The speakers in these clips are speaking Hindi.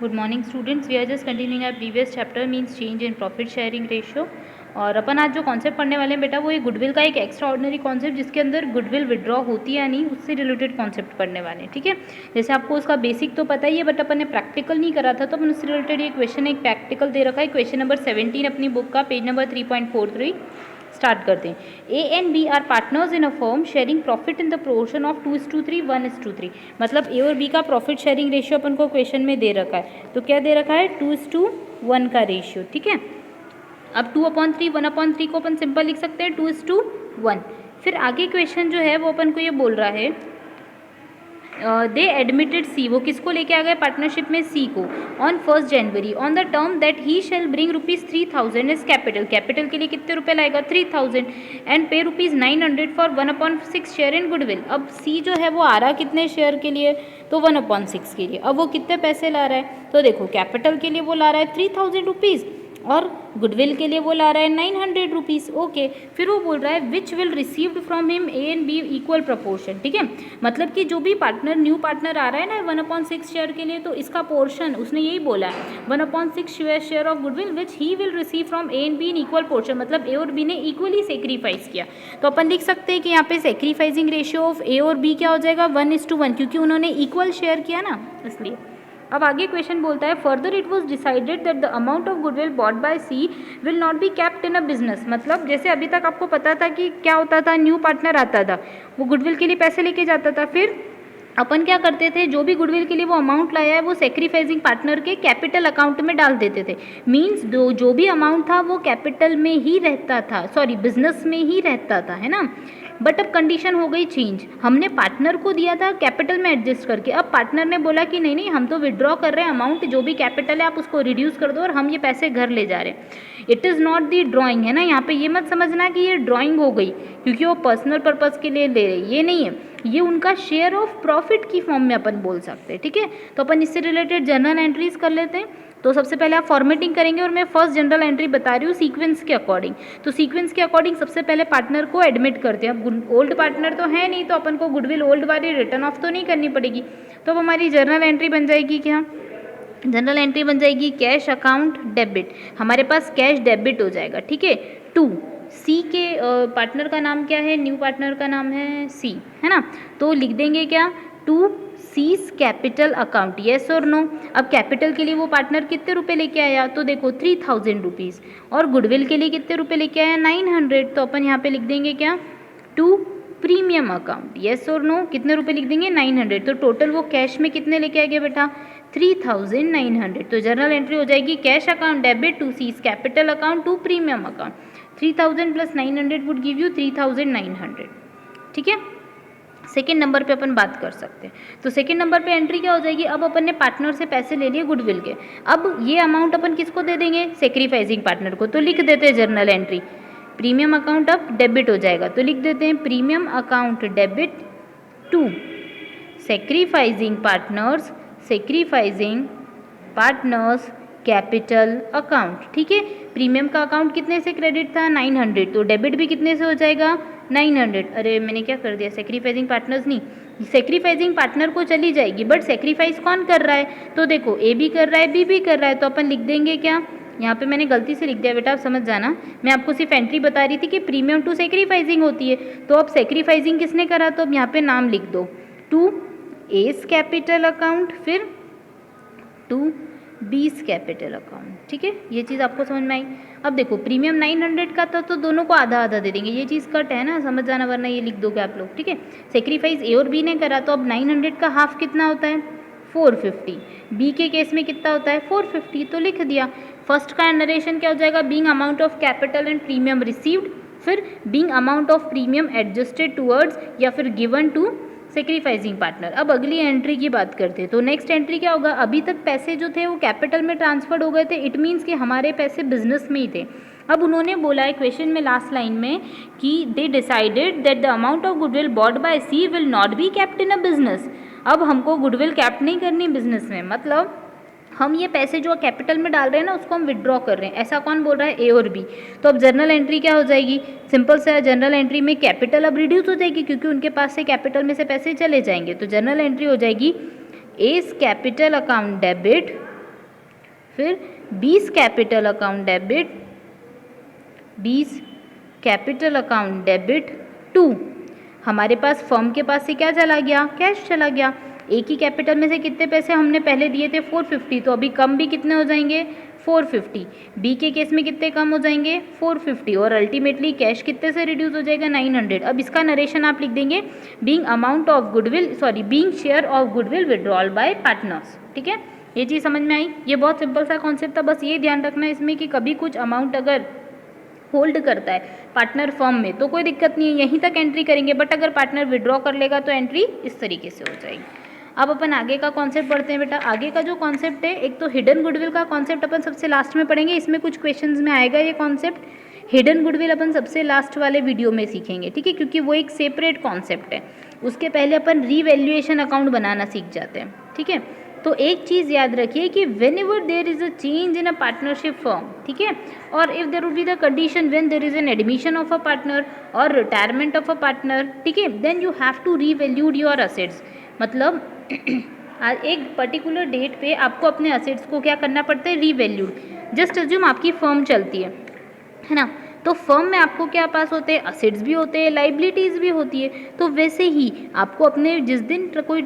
Good morning students, we are just continuing our previous chapter means change in profit sharing ratio. और अपन आज जो कॉन्सेप्ट पढ़ने वाले हैं बेटा वो ये गुडविल का एक एक्स्ट्रा ऑर्डिनरी कॉन्सेप्ट जिसके अंदर गुडविल विड्रॉ होती है या नहीं उससे रिलेटेड कॉन्सेप्ट पढ़ने वाले हैं। ठीक है, जैसे आपको उसका बेसिक तो पता ही है बट अपन ने प्रैक्टिकल नहीं करा था तो अपन उससे रिलेटेड ये क्वेश्चन एक प्रैक्टिकल दे रखा है। क्वेश्चन नंबर 17 अपनी बुक का, पेज नंबर 3.43। स्टार्ट करते हैं। A and B are partners in a firm sharing profit in the proportion of 2:3, 1:3। मतलब ए और बी का प्रॉफिट शेयरिंग रेशियो अपन को क्वेश्चन में दे रखा है। तो क्या दे रखा है? 2:1 का रेशियो। ठीक है, अब 2/3, 1/3 को अपन सिंपल लिख सकते हैं 2:1। फिर आगे क्वेश्चन जो है वो अपन को ये बोल रहा है दे एडमिटेड सी, वो किसको लेके आ गए पार्टनरशिप में? सी को। On 1 January on the term that he shall bring ₹3,000 as capital. Capital के लिए कितने रुपए लाएगा? 3,000 एंड पे ₹900 फॉर 1/6 शेयर इन गुडविल। अब सी जो है वो आ रहा कितने शेयर के लिए? तो 1/6 के लिए। अब वो कितने पैसे ला रहा है? तो देखो कैपिटल के लिए वो ला रहा है ₹3,000 और गुडविल के लिए वो ला रहा है ₹900। ओके, फिर वो बोल रहा है which will received from him A and B equal proportion. ठीक है, मतलब कि जो भी पार्टनर न्यू पार्टनर आ रहा है ना 1/6 शेयर के लिए, तो इसका पोर्शन उसने यही बोला है 1/6 share of goodwill which he will receive from A and be in equal portion. मतलब ए और बी ने इक्वली सेक्रीफाइस किया। तो अपन लिख सकते हैं कि यहाँ पे सेक्रीफाइसिंग रेशियो ऑफ ए और बी क्या हो जाएगा? 1:1, क्योंकि उन्होंने इक्वल शेयर किया ना, इसलिए। अब आगे क्वेश्चन बोलता है further it was decided that the amount of goodwill bought by C will not be kept in a business. मतलब जैसे अभी तक आपको पता था कि क्या होता था, न्यू पार्टनर आता था वो गुडविल के लिए पैसे लेके जाता था, फिर अपन क्या करते थे, जो भी गुडविल के लिए वो अमाउंट लाया है वो सेक्रीफाइसिंग पार्टनर के कैपिटल अकाउंट में डाल देते थे। मींस जो भी अमाउंट था वो कैपिटल में ही रहता था, सॉरी बिजनेस में ही रहता था, है ना। बट अब कंडीशन हो गई चेंज, हमने पार्टनर को दिया था कैपिटल में एडजस्ट करके, अब पार्टनर ने बोला कि नहीं नहीं हम तो विड्रॉ कर रहे हैं अमाउंट, जो भी कैपिटल है आप उसको रिड्यूस कर दो और हम ये पैसे घर ले जा रहे हैं। It is not the drawing, है ना। यहाँ पे ये मत समझना कि ये ड्राइंग हो गई क्योंकि वो पर्सनल पर्पज़ के लिए ले रहे, ये नहीं है, ये उनका शेयर ऑफ प्रॉफिट की फॉर्म में अपन बोल सकते हैं। ठीक है, तो अपन इससे रिलेटेड जर्नल एंट्रीज कर लेते हैं। तो सबसे पहले आप फॉर्मेटिंग करेंगे और मैं फर्स्ट जनरल एंट्री बता रही हूँ सीक्वेंस के अकॉर्डिंग। तो सीक्वेंस के अकॉर्डिंग सबसे पहले पार्टनर को एडमिट करते हैं। अब ओल्ड पार्टनर तो है नहीं तो अपन को गुडविल ओल्ड वाली रिटर्न ऑफ तो नहीं करनी पड़ेगी। तो अब हमारी जर्नल एंट्री बन जाएगी क्या? जनरल एंट्री बन जाएगी कैश अकाउंट डेबिट। हमारे पास कैश डेबिट हो जाएगा। ठीक है, 2 सी के पार्टनर का नाम क्या है? न्यू पार्टनर का नाम है सी, है ना। तो लिख देंगे क्या? 2 सीज कैपिटल अकाउंट, येस और नो। अब कैपिटल के लिए वो पार्टनर कितने रुपए लेके आया? तो देखो ₹3,000 और गुडविल के लिए कितने रुपए लेके आया? 900। तो अपन यहाँ पे लिख देंगे क्या? 2 प्रीमियम अकाउंट, येस और नो। कितने रुपए लिख देंगे? 900। तो टोटल वो कैश में कितने लेके आ गया बेटा? 3,900। तो जर्नल एंट्री हो जाएगी cash account debit 2 seize capital account 2 premium account. 3,000 + 900 would give you 3,900। ठीक है, सेकेंड नंबर पे अपन बात कर सकते हैं। तो सेकेंड नंबर पे एंट्री क्या हो जाएगी? अब अपन ने पार्टनर से पैसे ले लिए गुडविल के, अब ये अमाउंट अपन किसको दे देंगे? सेक्रीफाइसिंग पार्टनर को। तो लिख देते हैं जर्नल एंट्री प्रीमियम अकाउंट अब डेबिट हो जाएगा। तो लिख देते हैं premium account debit 2 sacrificing partners capital account. ठीक है, प्रीमियम का अकाउंट कितने से क्रेडिट था? 900। तो डेबिट भी कितने से हो जाएगा? 900। अरे मैंने क्या कर दिया, सेक्रीफाइसिंग पार्टनर्स नहीं, सेक्रीफाइसिंग पार्टनर को चली जाएगी बट सेक्रीफाइस कौन कर रहा है? तो देखो ए भी कर रहा है बी भी कर रहा है। तो अपन लिख देंगे क्या? यहाँ पे मैंने गलती से लिख दिया बेटा, आप समझ जाना, मैं आपको सिर्फ एंट्री बता रही थी कि प्रीमियम टू सेक्रीफाइसिंग होती है। तो अब सेक्रीफाइसिंग किसने करा? तो अब यहाँ पे नाम लिख दो 2 एस कैपिटल अकाउंट फिर 2 बीस कैपिटल अकाउंट। ठीक है, ये चीज़ आपको समझ में आई। अब देखो प्रीमियम 900 का था तो दोनों को आधा आधा दे देंगे, ये चीज़ कट है ना, समझ जाना, वरना ये लिख दोगे आप लोग। ठीक है, सेक्रीफाइस ए और बी ने करा तो अब 900 का हाफ कितना होता है? 450। बी के केस में कितना होता है? 450। तो लिख दिया। फर्स्ट का नरेशन क्या हो जाएगा? Being amount of capital and premium received, फिर being amount of premium adjusted towards या फिर गिवन टू सेक्रीफाइसिंग पार्टनर। अब अगली एंट्री की बात करते हैं। तो नेक्स्ट एंट्री क्या होगा? अभी तक पैसे जो थे वो कैपिटल में ट्रांसफर्ड हो गए थे, इट मीन्स कि हमारे पैसे बिजनेस में ही थे। अब उन्होंने बोला है क्वेश्चन में लास्ट लाइन में कि they decided that the amount of goodwill bought by C will not be kept in a business. अब हमको गुडविल कैप्ट नहीं करनी बिजनेस में, मतलब हम ये पैसे जो कैपिटल में डाल रहे हैं ना उसको हम विड्रॉ कर रहे हैं, ऐसा कौन बोल रहा है? ए और बी। तो अब जर्नल एंट्री क्या हो जाएगी? सिंपल सा जर्नल एंट्री में कैपिटल अब रिड्यूस हो जाएगी क्योंकि उनके पास से कैपिटल में से पैसे चले जाएंगे। तो जर्नल एंट्री हो जाएगी एस कैपिटल अकाउंट डेबिट फिर 20 capital account debit, 20 capital account debit to, हमारे पास फर्म के पास से क्या चला गया, कैश चला गया। एक ही कैपिटल में से कितने पैसे हमने पहले दिए थे 450, तो अभी कम भी कितने हो जाएंगे 450। बी के केस में कितने कम हो जाएंगे 450, और अल्टीमेटली कैश कितने से रिड्यूस हो जाएगा 900। अब इसका नरेशन आप लिख देंगे being amount of goodwill, sorry being share of goodwill withdrawal bye partners. ठीक है, ये चीज़ समझ में आई। ये बहुत सिंपल सा कॉन्सेप्ट था, बस ये ध्यान रखना है इसमें कि कभी कुछ अमाउंट अगर होल्ड करता है पार्टनर फर्म में तो कोई दिक्कत नहीं है, यहीं तक एंट्री करेंगे, बट अगर पार्टनर विड्रॉ कर लेगा तो एंट्री इस तरीके से हो जाएगी। अब अपन आगे का कॉन्सेप्ट पढ़ते हैं बेटा। आगे का जो कॉन्सेप्ट है, एक तो हिडन गुडविल का कॉन्सेप्ट अपन सबसे लास्ट में पढ़ेंगे, इसमें कुछ क्वेश्चंस में आएगा ये कॉन्सेप्ट। हिडन गुडविल अपन सबसे लास्ट वाले वीडियो में सीखेंगे, ठीक है, क्योंकि वो एक सेपरेट कॉन्सेप्ट है। उसके पहले अपन रीवैल्यूएशन अकाउंट बनाना सीख जाते हैं, ठीक है। तो एक चीज़ याद रखिए कि whenever there is a change in a partnership firm, ठीक है, और if there would be the condition when there is an admission of a partner और रिटायरमेंट ऑफ अ पार्टनर, ठीक है, then you have to revalued your assets. मतलब एक पर्टिकुलर डेट पे आपको अपने असेट्स को क्या करना पड़ता है, रीवैल्यूड। जस्ट अज्यूम आपकी फर्म चलती है ना, तो फर्म में आपको क्या पास होते हैं, असेट्स भी होते हैं, लाइबिलिटीज़ भी होती है। तो वैसे ही आपको अपने जिस दिन कोई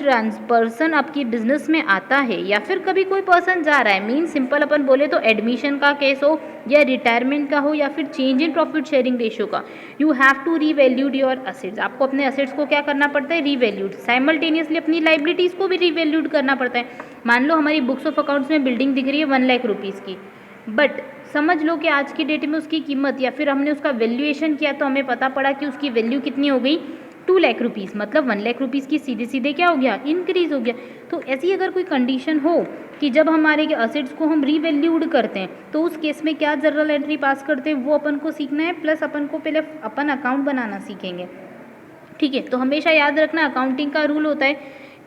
पर्सन आपकी बिजनेस में आता है या फिर कभी कोई पर्सन जा रहा है, मीन सिंपल अपन बोले तो एडमिशन का केस हो या रिटायरमेंट का हो या फिर change in profit sharing ratio का, you have to revalued your assets. आपको अपने असेट्स को क्या करना पड़ता है, रीवैल्यूड। साइमल्टेनियसली अपनी लाइबिलिटीज़ को भी रीवैल्यूड करना पड़ता है। मान लो हमारी बुक्स ऑफ अकाउंट्स में बिल्डिंग दिख रही है 1 लाख रुपीज़ की, बट समझ लो कि आज की डेट में उसकी कीमत या फिर हमने उसका वैल्यूएशन किया तो हमें पता पड़ा कि उसकी वैल्यू कितनी हो गई 2 लाख रुपीज़, मतलब 1 लाख रुपीज़ की सीधे सीधे क्या हो गया, इंक्रीज़ हो गया। तो ऐसी अगर कोई कंडीशन हो कि जब हमारे असेट्स को हम रीवैल्यूड करते हैं तो उस केस में क्या जर्नल एंट्री पास करते हैं वो अपन को सीखना है, प्लस अपन को पहले अपन अकाउंट बनाना सीखेंगे, ठीक है। तो हमेशा याद रखना अकाउंटिंग का रूल होता है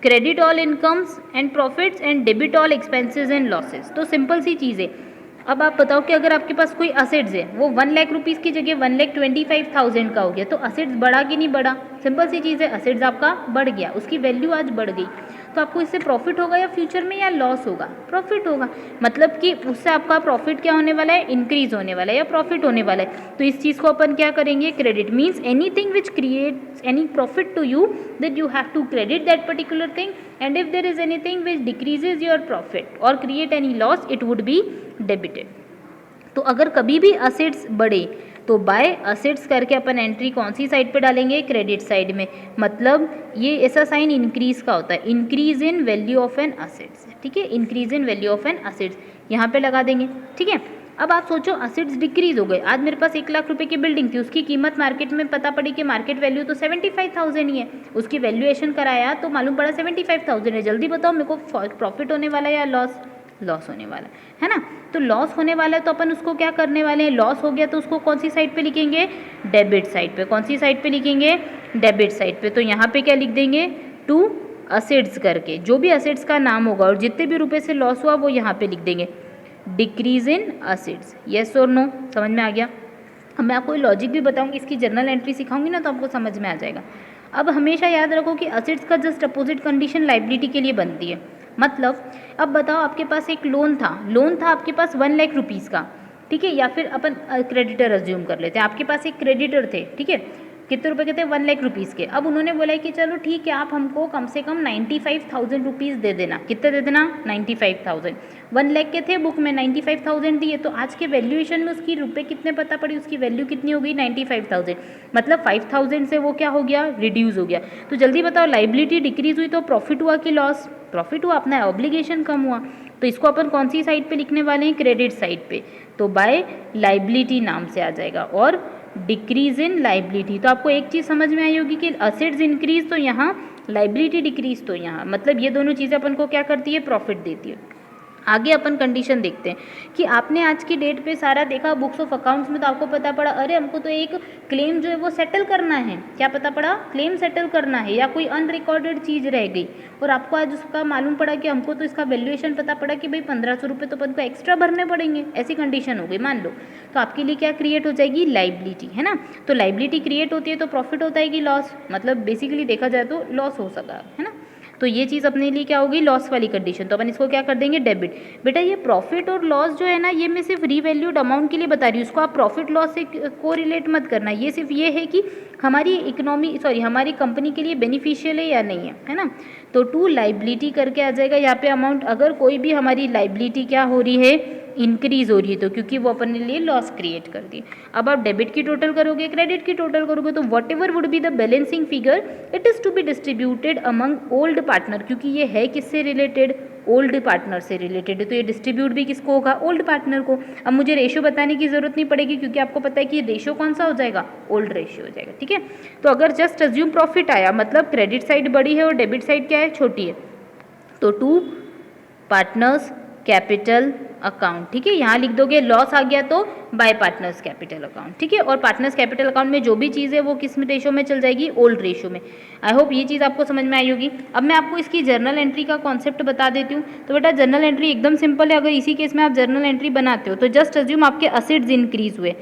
credit all incomes and profits and debit all expenses and losses. तो सिंपल सी चीज़ है। अब आप बताओ कि अगर आपके पास कोई असेट्स है वो 1 लाख रुपीज़ की जगह 1,25,000 का हो गया, तो असेट्स बढ़ा कि नहीं बढ़ा, सिंपल सी चीज़ है, असेट्स आपका बढ़ गया, उसकी वैल्यू आज बढ़ गई। तो आपको इससे प्रॉफिट होगा या फ्यूचर में या लॉस होगा, प्रॉफिट होगा। मतलब कि उससे आपका प्रॉफिट क्या होने वाला है, इंक्रीज होने वाला है या प्रॉफिट होने वाला है। तो इस चीज़ को अपन क्या करेंगे, credit means anything which creates any profit to you, that you have to credit that particular thing, and if there is anything which decreases your profit और create any loss, it would be debited. तो अगर कभी भी असेट्स बढ़े तो बाय असेट्स करके अपन एंट्री कौन सी साइड पे डालेंगे, क्रेडिट साइड में। मतलब ये ऐसा साइन इंक्रीज का होता है, increase in value of an assets, ठीक है, increase in value of an assets यहाँ पे लगा देंगे, ठीक है। अब आप सोचो असेट्स डिक्रीज हो गए, आज मेरे पास 1 लाख रुपए की बिल्डिंग थी, उसकी कीमत मार्केट में पता पड़ी कि मार्केट वैल्यू तो 75,000 ही है, उसकी वैल्यूएशन कराया तो मालूम पड़ा 75,000 है। जल्दी बताओ मेरे को प्रॉफिट होने वाला है या लॉस, लॉस होने वाला है ना। तो लॉस होने वाला है तो अपन उसको क्या करने वाले हैं, लॉस हो गया तो उसको कौन सी साइड पे लिखेंगे, डेबिट साइड पे। कौन सी साइड पे लिखेंगे, डेबिट साइड पे। तो यहाँ पे क्या लिख देंगे, टू असेट्स करके, जो भी असेट्स का नाम होगा और जितने भी रुपए से लॉस हुआ वो यहाँ पे लिख देंगे, डिक्रीज इन असेट्स। येस और नो, समझ में आ गया। अब मैं आपको लॉजिक भी बताऊंगी, इसकी जर्नल एंट्री सिखाऊंगी ना तो आपको समझ में आ जाएगा। अब हमेशा याद रखो कि असेट्स का जस्ट अपोजिट कंडीशन लाइबिलिटी के लिए बनती है। मतलब अब बताओ आपके पास एक लोन था आपके पास 1 लाख रुपीज़ का, ठीक है, या फिर अपन क्रेडिटर अज्यूम कर लेते हैं, आपके पास एक क्रेडिटर थे, ठीक है, कितने रुपए के थे, 1 लाख रुपीज़ के। अब उन्होंने बोला कि चलो ठीक है आप हमको कम से कम 95,000 रुपीज़ दे देना। कितने दे देना, 95,000। 1 लाख के थे बुक में, 95,000 दिए, तो आज के वैल्यूएशन में उसकी रुपए कितने पता पड़ी, उसकी वैल्यू कितनी हो गई, 95,000। मतलब 5,000 से वो क्या हो गया, रिड्यूस हो गया। तो जल्दी बताओ लाइबिलिटी डिक्रीज हुई तो प्रॉफिट हुआ कि लॉस, प्रॉफिट हुआ, अपना ऑब्लिगेशन कम हुआ। तो इसको अपन कौन सी साइड पे लिखने वाले हैं, क्रेडिट साइड पे। तो बाय लाइबिलिटी नाम से आ जाएगा, और डिक्रीज इन लाइबिलिटी। तो आपको एक चीज़ समझ में आई होगी कि असेट्स इंक्रीज तो यहाँ, लाइबिलिटी डिक्रीज तो यहाँ, मतलब ये दोनों चीज़ें अपन को क्या करती है, प्रॉफिट देती है। आगे अपन कंडीशन देखते हैं कि आपने आज की डेट पे सारा देखा बुक्स ऑफ अकाउंट्स में, तो आपको पता पड़ा अरे हमको तो एक क्लेम जो है वो सेटल करना है। क्या पता पड़ा, क्लेम सेटल करना है, या कोई अनरिकॉर्डेड चीज़ रह गई और आपको आज उसका मालूम पड़ा कि हमको तो इसका वैल्यूएशन पता पड़ा कि भाई 1,500 रुपये तो अपन को एक्स्ट्रा भरने पड़ेंगे, ऐसी कंडीशन हो गई मान लो। तो आपके लिए क्या क्रिएट हो जाएगी, लाइबिलिटी, है ना। तो लाइबिलिटी क्रिएट होती है तो प्रॉफिट होता है कि लॉस, मतलब बेसिकली देखा जाए तो लॉस हो सका, है ना। तो ये चीज़ अपने लिए क्या होगी, लॉस वाली कंडीशन, तो अपन इसको क्या कर देंगे, डेबिट। बेटा ये प्रॉफिट और लॉस जो है ना, ये मैं सिर्फ रीवैल्यूड अमाउंट के लिए बता रही हूँ, उसको आप प्रॉफिट लॉस से कोरिलेट मत करना, ये सिर्फ ये है कि हमारी हमारी कंपनी के लिए बेनिफिशियल है या नहीं है ना। तो टू लाइबिलिटी करके आ जाएगा यहाँ पे अमाउंट, अगर कोई भी हमारी लाइबिलिटी क्या हो रही है, इंक्रीज हो रही है, तो क्योंकि वो अपने लिए लॉस क्रिएट कर दी। अब आप डेबिट की टोटल करोगे, क्रेडिट की टोटल करोगे, तो whatever would be the balancing figure it is to be distributed among old partner, क्योंकि ये है किससे रिलेटेड, ओल्ड पार्टनर से रिलेटेड है, तो ये डिस्ट्रीब्यूट भी किसको होगा, ओल्ड पार्टनर को। अब मुझे रेशो बताने की जरूरत नहीं पड़ेगी, क्योंकि आपको पता है कि रेशो कौन सा हो जाएगा, ओल्ड रेशियो हो जाएगा, ठीक है। तो अगर जस्ट अज्यूम प्रॉफिट आया, मतलब क्रेडिट साइड बड़ी है और डेबिट साइड क्या है, छोटी है, तो टू पार्टनर्स कैपिटल अकाउंट, ठीक है। यहाँ लिख दोगे, लॉस आ गया तो बाय पार्टनर्स कैपिटल अकाउंट, ठीक है। और पार्टनर्स कैपिटल अकाउंट में जो भी चीज़ है वो किस में रेशो में चल जाएगी, ओल्ड रेशो में। आई होप ये चीज़ आपको समझ में आई होगी। अब मैं आपको इसकी जर्नल एंट्री का कॉन्सेप्ट बता देती हूँ। तो बेटा जर्नल एंट्री एकदम सिंपल है, अगर इसी केस में आप जर्नल एंट्री बनाते हो तो जस्ट अज्यूम आपके असेट्स इंक्रीज हुए,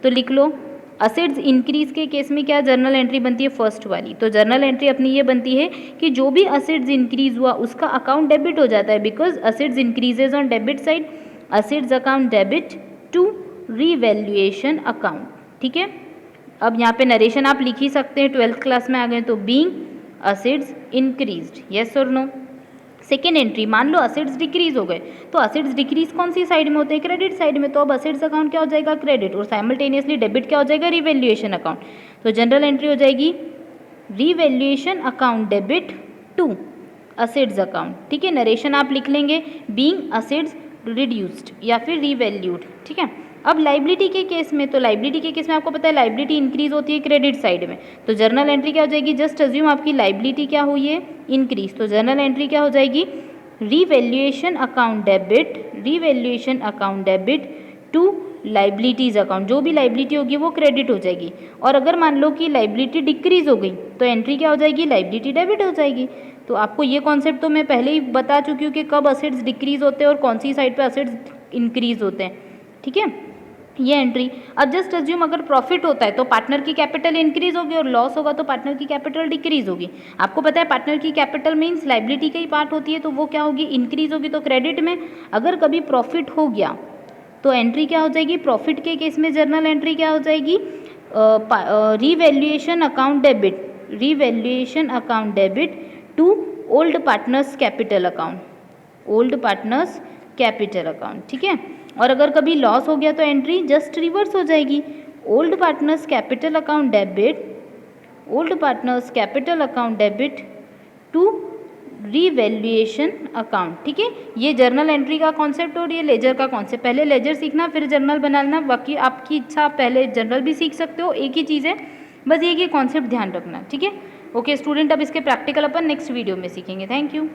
तो लिख लो असेट्स इंक्रीज के केस में क्या जर्नल एंट्री बनती है, फर्स्ट वाली। तो जर्नल एंट्री अपनी ये बनती है कि जो भी असेट्स इंक्रीज हुआ उसका अकाउंट डेबिट हो जाता है, because assets increases on debit side, assets account debit to revaluation account, ठीक है। अब यहाँ पे नरेशन आप लिख ही सकते हैं, 12th क्लास में आ गए तो बीइंग असेट्स इंक्रीज्ड, यस और नो। सेकेंड एंट्री, मान लो असेट्स डिक्रीज हो गए, तो असेट्स डिक्रीज कौन सी साइड में होते हैं, क्रेडिट साइड में, तो अब असेट्स अकाउंट क्या हो जाएगा, क्रेडिट, और साइमल्टेनियसली डेबिट क्या हो जाएगा, रिवैल्यूएशन अकाउंट। तो जनरल एंट्री हो जाएगी revaluation account debit to assets account, ठीक है। नरेशन आप लिख लेंगे बीइंग असेट्स रिड्यूस्ड या फिर रिवैल्यूड, ठीक है। अब लाइबिलिटी के केस में, तो लाइबिलिटी के केस में आपको पता है लाइबिलिटी इंक्रीज होती है क्रेडिट साइड में, तो जर्नल एंट्री क्या हो जाएगी, जस्ट अज्यूम आपकी लाइबिलिटी क्या हुई है, इंक्रीज, तो जर्नल एंट्री क्या हो जाएगी, revaluation account debit, revaluation account debit to liabilities account, जो भी लाइबिलिटी होगी वो क्रेडिट हो जाएगी। और अगर मान लो कि लाइबिलिटी डिक्रीज हो गई तो एंट्री क्या हो जाएगी, लाइबिलिटी डेबिट हो जाएगी। तो आपको ये कॉन्सेप्ट तो मैं पहले ही बता चुकी हूँ कि कब असेट्स डिक्रीज होते हैं और कौन सी साइड पे असेट्स इंक्रीज होते हैं, ठीक है, ये एंट्री। अब जस्ट अज्यूम अगर प्रॉफिट होता है तो पार्टनर की कैपिटल इंक्रीज होगी और लॉस होगा तो पार्टनर की कैपिटल डिक्रीज होगी। आपको पता है पार्टनर की कैपिटल मीन्स लाइबिलिटी का ही पार्ट होती है, तो वो क्या होगी, इंक्रीज होगी, तो क्रेडिट में। अगर कभी प्रॉफिट हो गया तो एंट्री क्या हो जाएगी, प्रॉफिट के केस में जर्नल एंट्री क्या हो जाएगी, revaluation account debit, revaluation account debit to old partners capital account, old partners capital account, ठीक है। और अगर कभी लॉस हो गया तो एंट्री जस्ट रिवर्स हो जाएगी, old partners capital account debit, old partners capital account debit to revaluation account, ठीक है। ये जर्नल एंट्री का कॉन्सेप्ट और ये लेजर का कॉन्सेप्ट, पहले लेजर सीखना फिर जर्नल बनाना, बाकी आपकी इच्छा, आप पहले जनरल भी सीख सकते हो, एक ही चीज़ है, बस ये कि कॉन्सेप्ट ध्यान रखना, ठीक है। ओके स्टूडेंट, अब इसके प्रैक्टिकल अपन नेक्स्ट वीडियो में सीखेंगे। Thank you.